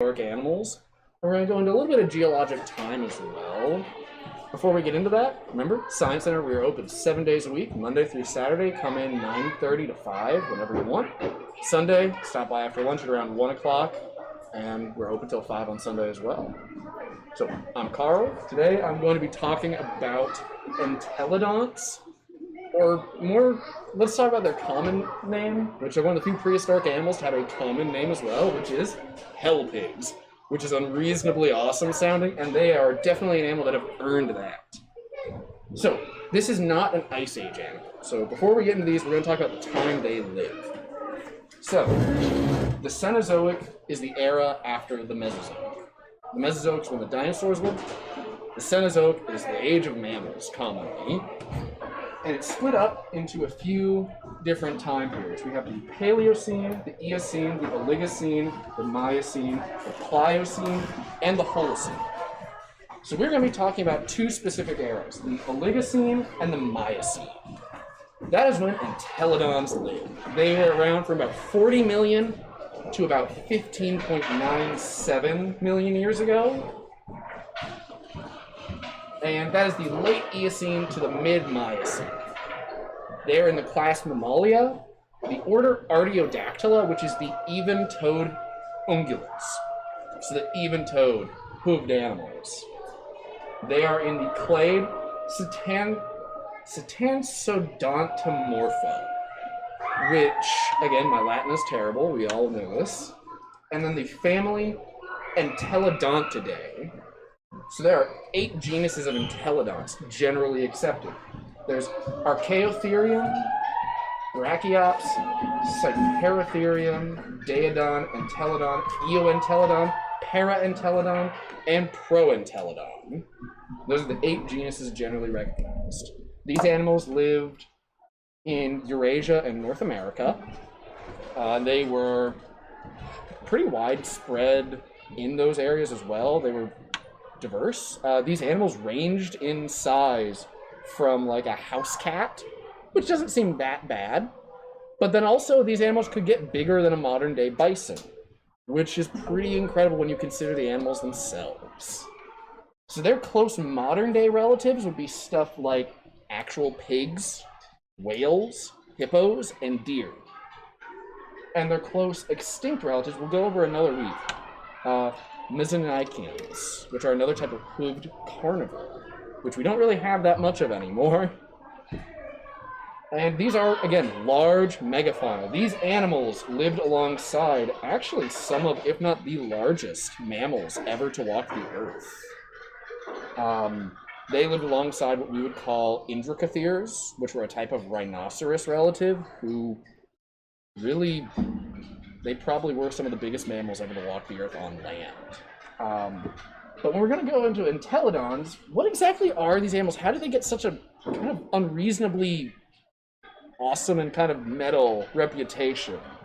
prehistoric animals. And we're going to go into a little bit of geologic time as well. Before we get into that, remember, Science Center, we are open 7 days a week, Monday through Saturday. Come in 9:30 to 5, whenever you want. Sunday, stop by after lunch at around 1 o'clock, and we're open till 5 on Sunday as well. So, I'm Carl. Today, I'm going to be talking about Entelodonts, or more, let's talk about their common name, which are one of the few prehistoric animals to have a common name as well, which is hell pigs, which is unreasonably awesome sounding, and they are definitely an animal that have earned that. So, this is not an Ice Age animal. So before we get into these, we're going to talk about the time they live. So, the Cenozoic is the era after the Mesozoic. The Mesozoic is when the dinosaurs lived. The Cenozoic is the age of mammals, commonly. And it's split up into a few different time periods. We have the Paleocene, the Eocene, the Oligocene, the Miocene, the Pliocene, and the Holocene. So we're going to be talking about two specific eras, the Oligocene and the Miocene. That is when Entelodonts lived. They were around from about 40 million to about 15.97 million years ago. And that is the late Eocene to the mid-Miocene. They are in the class Mammalia, the order Artiodactyla, which is the even-toed ungulates. So the even-toed, hooved animals. They are in the clade Satansodontomorpha, which, again, my Latin is terrible, we all know this. And then the family Entelodontidae. So there are 8 genuses of entelodonts generally accepted. There's Archaeotherium, Brachiops, Cyparotherium, Daedon, Entelodon, Eoentelodon, Paraentelodon, and Proentelodon. Those are the 8 genuses generally recognized. These animals lived in Eurasia and North America. They were pretty widespread in those areas as well. They were diverse. These animals ranged in size from like a house cat, which doesn't seem that bad, but then also these animals could get bigger than a modern day bison, which is pretty incredible when you consider the animals themselves. So their close modern day relatives would be stuff like actual pigs, whales, hippos, and deer. And their close extinct relatives we'll go over another week. Mesonychians, which are another type of hooved carnivore, which we don't really have that much of anymore. And these are, again, large megafauna. These animals lived alongside actually some of, if not the largest, mammals ever to walk the earth. They lived alongside what we would call Indracotheres, which were a type of rhinoceros relative who really, they probably were some of the biggest mammals ever to walk the earth on land. But when we're going to go into Entelodons, what exactly are these animals? How did they get such a kind of unreasonably awesome and kind of metal reputation?